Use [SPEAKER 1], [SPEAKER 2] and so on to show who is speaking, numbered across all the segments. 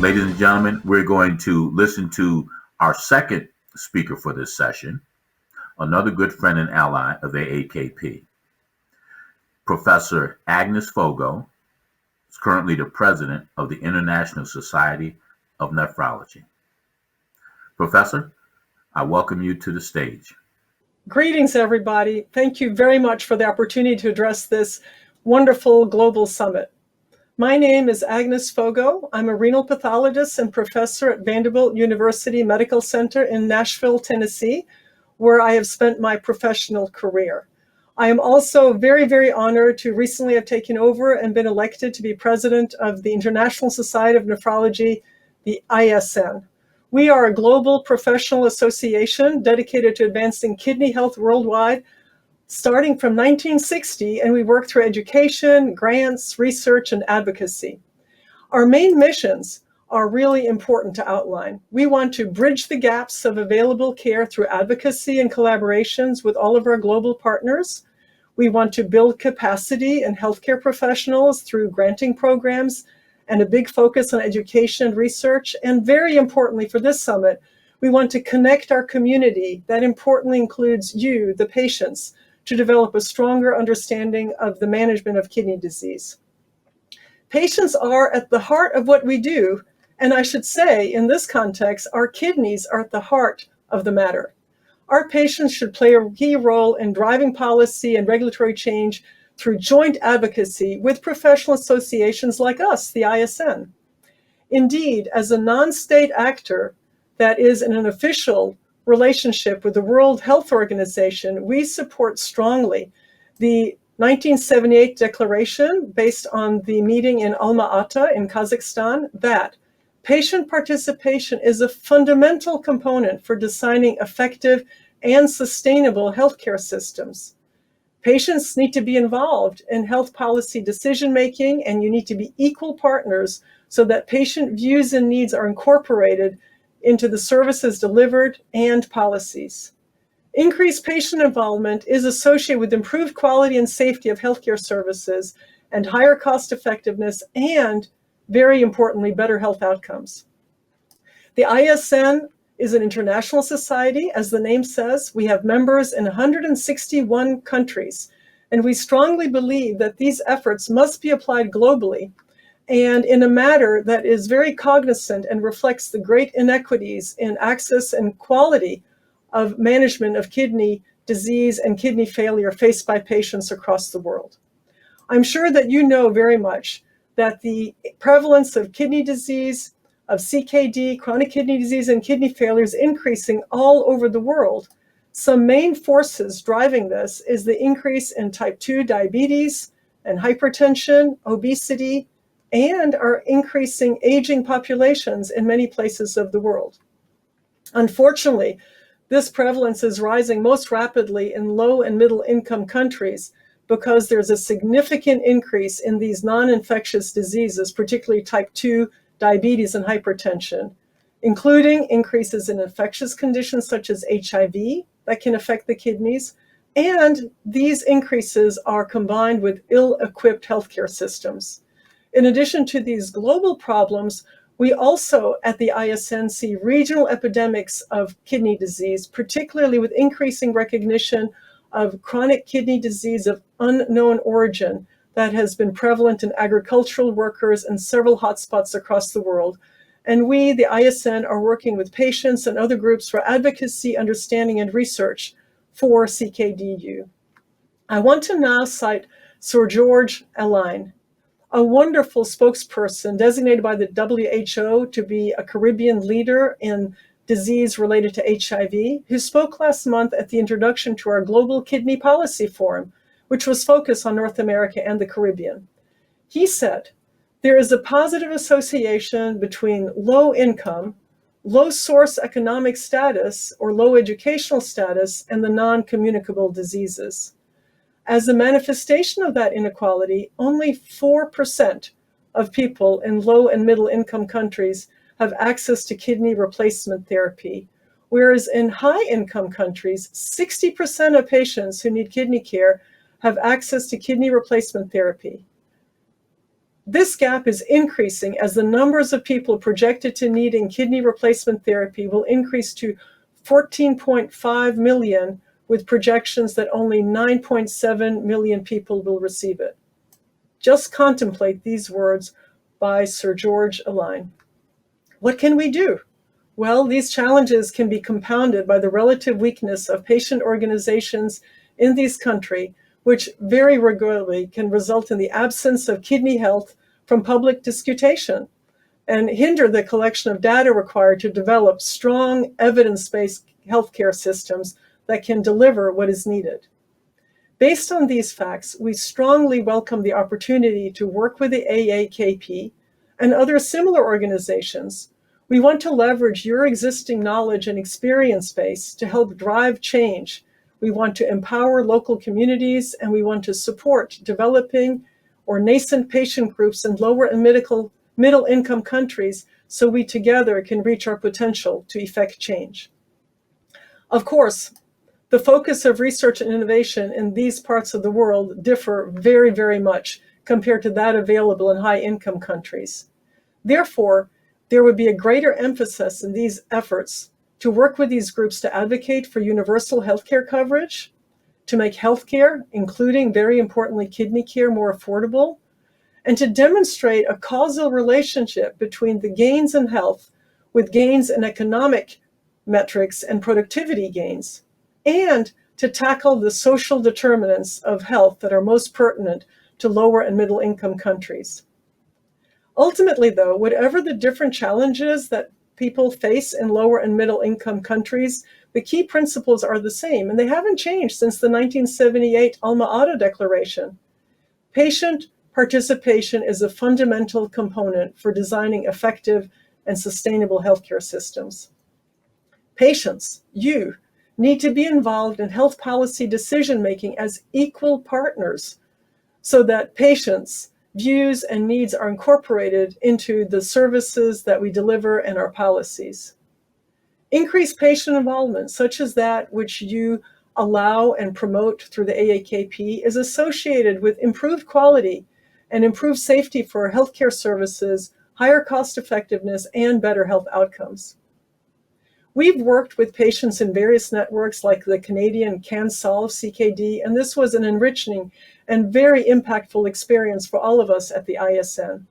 [SPEAKER 1] ladies and gentlemen, we're going to listen to our second speaker for this session, another good friend and ally of AAKP. Professor Agnes Fogo is currently the president of the International Society of Nephrology. Professor, I welcome you to the stage.
[SPEAKER 2] Greetings, everybody. Thank you very much for the opportunity to address this wonderful global summit. My name is Agnes Fogo. I'm a renal pathologist and professor at Vanderbilt University Medical Center in Nashville, Tennessee, where I have spent my professional career. I am also very, very honored to recently have taken over and been elected to be president of the International Society of Nephrology, the ISN. We are a global professional association dedicated to advancing kidney health worldwide, starting from 1960, and we work through education, grants, research, and advocacy. Our main missions are really important to outline. We want to bridge the gaps of available care through advocacy and collaborations with all of our global partners. We want to build capacity in healthcare professionals through granting programs and a big focus on education and research. And very importantly for this summit, we want to connect our community. That importantly includes you, the patients, to develop a stronger understanding of the management of kidney disease. Patients are at the heart of what we do, and I should say, in this context, our kidneys are at the heart of the matter. Our patients should play a key role in driving policy and regulatory change through joint advocacy with professional associations like us, the ISN. Indeed, as a non-state actor that is in an official relationship with the World Health Organization, we support strongly the 1978 declaration based on the meeting in Alma-Ata in Kazakhstan that patient participation is a fundamental component for designing effective and sustainable healthcare systems. Patients need to be involved in health policy decision-making, and you need to be equal partners so that patient views and needs are incorporated into the services delivered and policies. Increased patient involvement is associated with improved quality and safety of healthcare services and higher cost effectiveness and, very importantly, better health outcomes. The ISN is an international society. As the name says, we have members in 161 countries, and we strongly believe that these efforts must be applied globally and in a manner that is very cognizant and reflects the great inequities in access and quality of management of kidney disease and kidney failure faced by patients across the world. I'm sure that you know very much that the prevalence of kidney disease, of CKD, chronic kidney disease, and kidney failure is increasing all over the world. Some main forces driving this is the increase in type 2 diabetes and hypertension, obesity, and our increasing aging populations in many places of the world. Unfortunately, this prevalence is rising most rapidly in low and middle income countries because there's a significant increase in these non-infectious diseases, particularly type 2 diabetes and hypertension, including increases in infectious conditions such as HIV that can affect the kidneys, and these increases are combined with ill-equipped healthcare systems. In addition to these global problems, we also at the ISN see regional epidemics of kidney disease, particularly with increasing recognition of chronic kidney disease of unknown origin that has been prevalent in agricultural workers in several hotspots across the world. And we, the ISN, are working with patients and other groups for advocacy, understanding, and research for CKDU. I want to now cite Sir George Alain, a wonderful spokesperson designated by the WHO to be a Caribbean leader in disease related to HIV, who spoke last month at the introduction to our Global Kidney Policy Forum, which was focused on North America and the Caribbean. He said, there is a positive association between low income, low source economic status, or low educational status, and the non-communicable diseases. As a manifestation of that inequality, only 4% of people in low and middle income countries have access to kidney replacement therapy, whereas in high income countries, 60% of patients who need kidney care have access to kidney replacement therapy. This gap is increasing as the numbers of people projected to needing kidney replacement therapy will increase to 14.5 million, with projections that only 9.7 million people will receive it. Just contemplate these words by Sir George Aline. What can we do? Well, these challenges can be compounded by the relative weakness of patient organizations in these countries, which very regularly can result in the absence of kidney health from public disputation and hinder the collection of data required to develop strong evidence-based healthcare systems that can deliver what is needed. Based on these facts, we strongly welcome the opportunity to work with the AAKP and other similar organizations. We want to leverage your existing knowledge and experience base to help drive change. We want to empower local communities, and we want to support developing or nascent patient groups in lower and middle income countries so we together can reach our potential to effect change. Of course, the focus of research and innovation in these parts of the world differ very, very much compared to that available in high-income countries. Therefore, there would be a greater emphasis in these efforts to work with these groups to advocate for universal healthcare coverage, to make healthcare, including very importantly kidney care, more affordable, and to demonstrate a causal relationship between the gains in health with gains in economic metrics and productivity gains, and to tackle the social determinants of health that are most pertinent to lower and middle income countries. Ultimately, though, whatever the different challenges that people face in lower and middle income countries, the key principles are the same, and they haven't changed since the 1978 Alma Ata Declaration. Patient participation is a fundamental component for designing effective and sustainable healthcare systems. Patients, you, need to be involved in health policy decision-making as equal partners so that patients' views and needs are incorporated into the services that we deliver and our policies. Increased patient involvement, such as that which you allow and promote through the AAKP, is associated with improved quality and improved safety for healthcare services, higher cost effectiveness, and better health outcomes. We've worked with patients in various networks like the Canadian CanSolve CKD, and this was an enriching and very impactful experience for all of us at the ISN.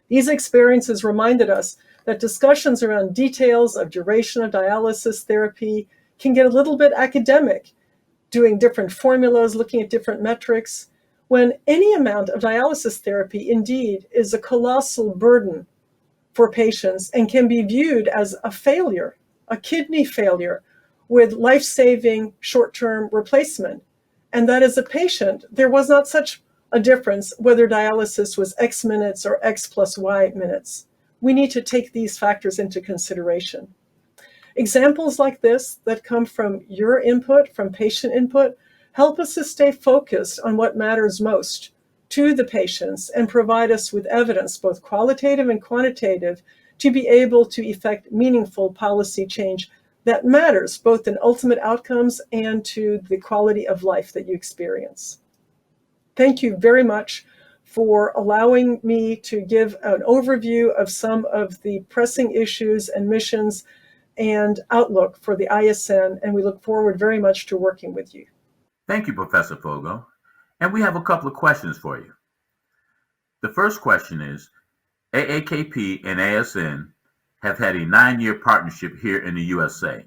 [SPEAKER 2] These experiences reminded us that discussions around details of duration of dialysis therapy can get a little bit academic, doing different formulas, looking at different metrics, when any amount of dialysis therapy indeed is a colossal burden for patients and can be viewed as a failure, a kidney failure with life-saving short-term replacement. And that as a patient, there was not such a difference whether dialysis was X minutes or X plus Y minutes. We need to take these factors into consideration. Examples like this that come from your input, from patient input, help us to stay focused on what matters most to the patients and provide us with evidence, both qualitative and quantitative, to be able to effect meaningful policy change that matters both in ultimate outcomes and to the quality of life that you experience. Thank you very much for allowing me to give an overview of some of the pressing issues and missions and outlook for the ISN, and we look forward very much to working with you.
[SPEAKER 1] Thank you, Professor Fogo. And we have a couple of questions for you. The first question is, AAKP and ASN have had a 9-year partnership here in the USA,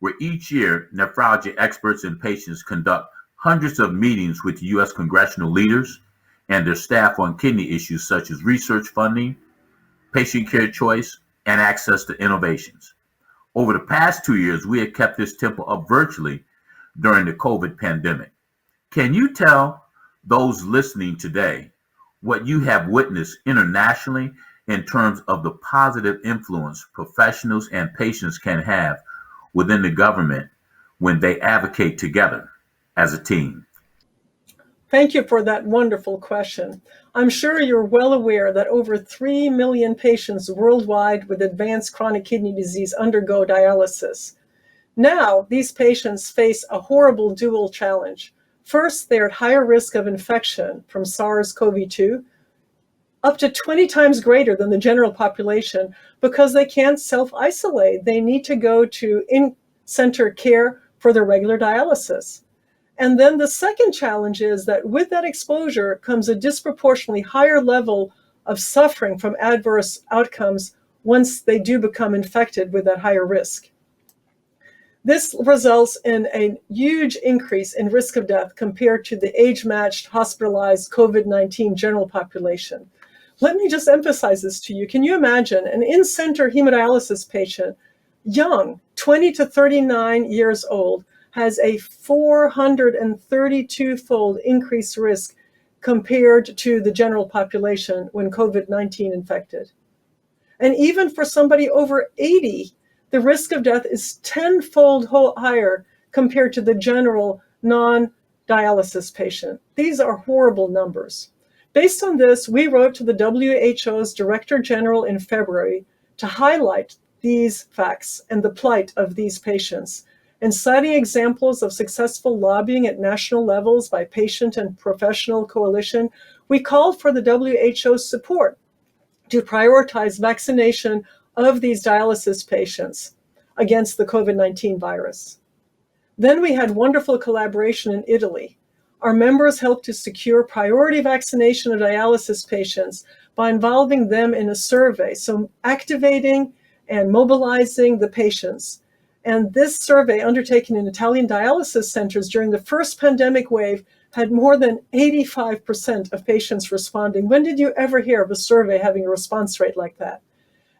[SPEAKER 1] where each year nephrology experts and patients conduct hundreds of meetings with U.S. congressional leaders and their staff on kidney issues such as research funding, patient care choice, and access to innovations. Over the past 2 years, we have kept this tempo up virtually during the COVID pandemic. Can you tell those listening today what you have witnessed internationally in terms of the positive influence professionals and patients can have within the government when they advocate together as a team?
[SPEAKER 2] Thank you for that wonderful question. I'm sure you're well aware that over 3 million patients worldwide with advanced chronic kidney disease undergo dialysis. Now, these patients face a horrible dual challenge. First, they're at higher risk of infection from SARS-CoV-2, up to 20 times greater than the general population because they can't self-isolate. They need to go to in-center care for their regular dialysis. And then the second challenge is that with that exposure comes a disproportionately higher level of suffering from adverse outcomes once they do become infected with that higher risk. This results in a huge increase in risk of death compared to the age-matched hospitalized COVID-19 general population. Let me just emphasize this to you. Can you imagine an in-center hemodialysis patient, young, 20 to 39 years old, has a 432-fold increased risk compared to the general population when COVID-19 infected. And even for somebody over 80, the risk of death is 10-fold higher compared to the general non-dialysis patient. These are horrible numbers. Based on this, we wrote to the WHO's Director General in February to highlight these facts and the plight of these patients. And citing examples of successful lobbying at national levels by patient and professional coalition, we called for the WHO's support to prioritize vaccination of these dialysis patients against the COVID-19 virus. Then we had wonderful collaboration in Italy. Our members helped to secure priority vaccination of dialysis patients by involving them in a survey, so activating and mobilizing the patients. And this survey, undertaken in Italian dialysis centers during the first pandemic wave, had more than 85% of patients responding. When did you ever hear of a survey having a response rate like that?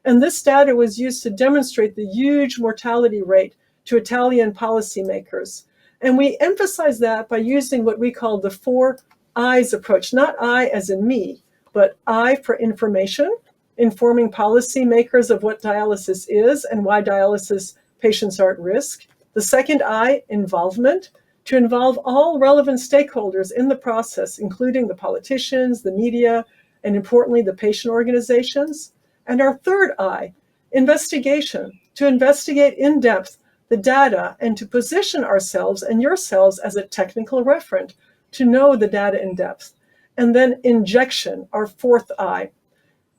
[SPEAKER 2] And this data was used to demonstrate the huge mortality rate to Italian policymakers. And we emphasize that by using what we call the 4 I's approach, not I as in me, but I for information, informing policymakers of what dialysis is and why dialysis patients are at risk. The second I, involvement, to involve all relevant stakeholders in the process, including the politicians, the media, and importantly, the patient organizations. And our third I, investigation, to investigate in depth the data and to position ourselves and yourselves as a technical referent to know the data in depth. And then injection, our fourth I,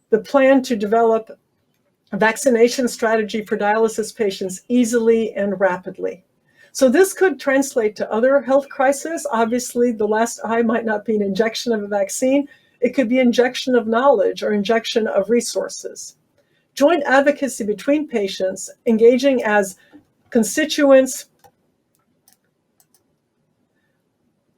[SPEAKER 2] the plan to develop a vaccination strategy for dialysis patients easily and rapidly. So this could translate to other health crises. Obviously, the last I might not be an injection of a vaccine. It could be injection of knowledge or injection of resources. Joint advocacy between patients, engaging as constituents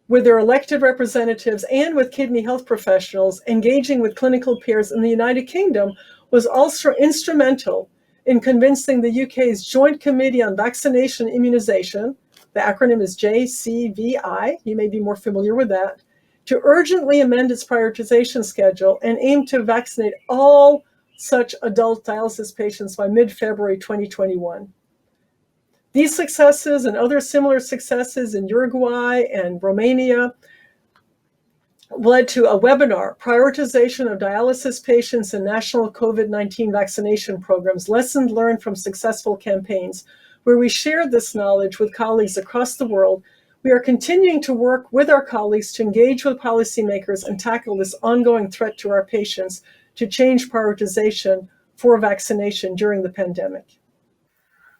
[SPEAKER 2] with their elected representatives and with kidney health professionals, engaging with clinical peers in the United Kingdom was also instrumental in convincing the UK's Joint Committee on Vaccination and Immunization, the acronym is JCVI, you may be more familiar with that, to urgently amend its prioritization schedule and aim to vaccinate all such adult dialysis patients by mid-February 2021. These successes and other similar successes in Uruguay and Romania led to a webinar, Prioritization of Dialysis Patients in National COVID-19 Vaccination Programs, Lessons Learned from Successful Campaigns, where we shared this knowledge with colleagues across the world. We are continuing to work with our colleagues to engage with policymakers and tackle this ongoing threat to our patients to change prioritization for vaccination during the pandemic.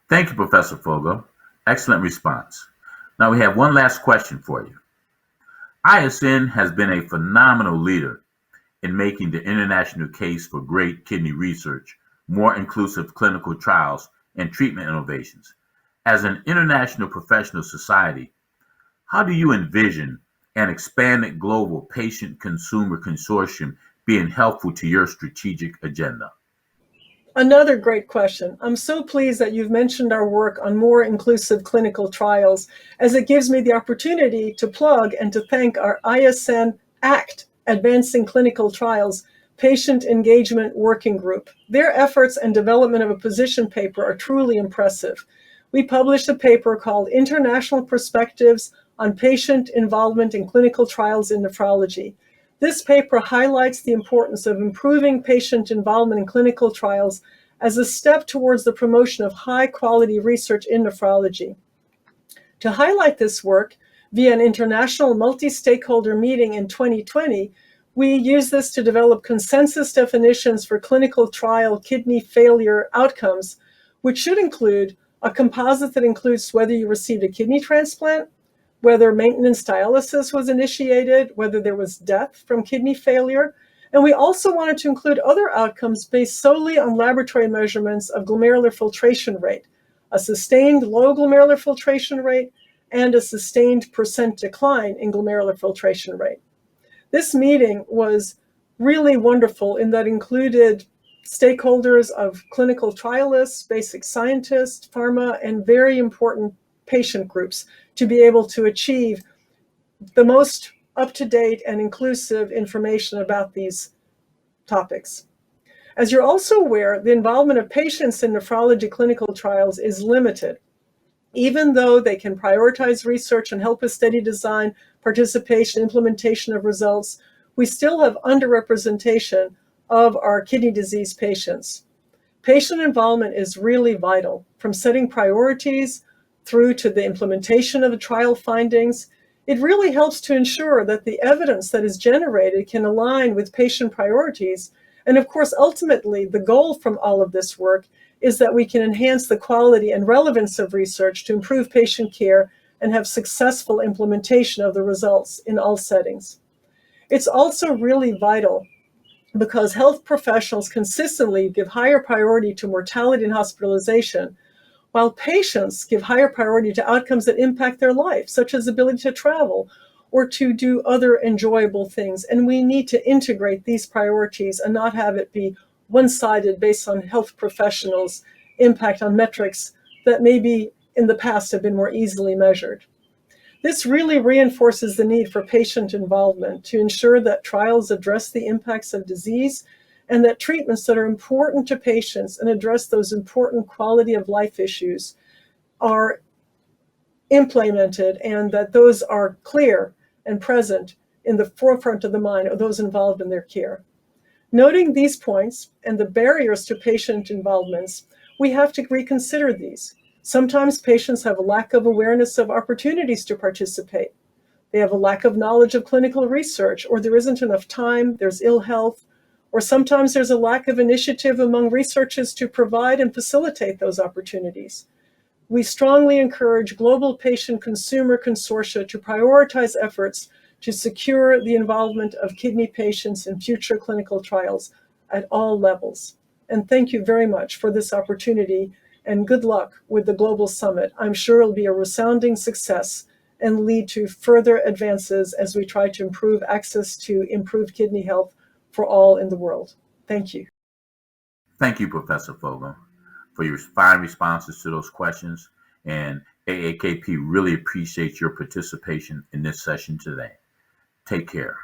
[SPEAKER 1] Thank you, Professor Fogo. Excellent response. Now we have one last question for you. ISN has been a phenomenal leader in making the international case for great kidney research, more inclusive clinical trials, and treatment innovations. As an international professional society, how do you envision an expanded global patient-consumer consortium being helpful to your strategic agenda?
[SPEAKER 2] Another great question. I'm so pleased that you've mentioned our work on more inclusive clinical trials, as it gives me the opportunity to plug and to thank our ISN ACT, Advancing Clinical Trials, Patient Engagement Working Group. Their efforts and development of a position paper are truly impressive. We published a paper called International Perspectives on Patient Involvement in Clinical Trials in Nephrology. This paper highlights the importance of improving patient involvement in clinical trials as a step towards the promotion of high-quality research in nephrology. To highlight this work, via an international multi-stakeholder meeting in 2020, We use this to develop consensus definitions for clinical trial kidney failure outcomes, which should include a composite that includes whether you received a kidney transplant, whether maintenance dialysis was initiated, whether there was death from kidney failure. And we also wanted to include other outcomes based solely on laboratory measurements of glomerular filtration rate, a sustained low glomerular filtration rate, and a sustained percent decline in glomerular filtration rate. This meeting was really wonderful in that it included stakeholders of clinical trialists, basic scientists, pharma, and very important patient groups to be able to achieve the most up-to-date and inclusive information about these topics. As you're also aware, the involvement of patients in nephrology clinical trials is limited. Even though they can prioritize research and help with study design, participation, implementation of results, we still have underrepresentation of our kidney disease patients. Patient involvement is really vital, from setting priorities through to the implementation of the trial findings. It really helps to ensure that the evidence that is generated can align with patient priorities. And of course, ultimately, the goal from all of this work is that we can enhance the quality and relevance of research to improve patient care and have successful implementation of the results in all settings. It's also really vital because health professionals consistently give higher priority to mortality and hospitalization, while patients give higher priority to outcomes that impact their life, such as ability to travel or to do other enjoyable things. And we need to integrate these priorities and not have it be one-sided based on health professionals' impact on metrics that maybe in the past have been more easily measured. This really reinforces the need for patient involvement to ensure that trials address the impacts of disease and that treatments that are important to patients and address those important quality of life issues are implemented and that those are clear and present in the forefront of the mind of those involved in their care. Noting these points and the barriers to patient involvements, we have to reconsider these. Sometimes patients have a lack of awareness of opportunities to participate. They have a lack of knowledge of clinical research, or there isn't enough time, there's ill health, or sometimes there's a lack of initiative among researchers to provide and facilitate those opportunities. We strongly encourage global patient consumer consortia to prioritize efforts to secure the involvement of kidney patients in future clinical trials at all levels. And thank you very much for this opportunity, and good luck with the Global Summit. I'm sure it'll be a resounding success and lead to further advances as we try to improve access to improved kidney health for all in the world. Thank you.
[SPEAKER 1] Thank you, Professor Fogo, for your fine responses to those questions. And AAKP really appreciates your participation in this session today. Take care.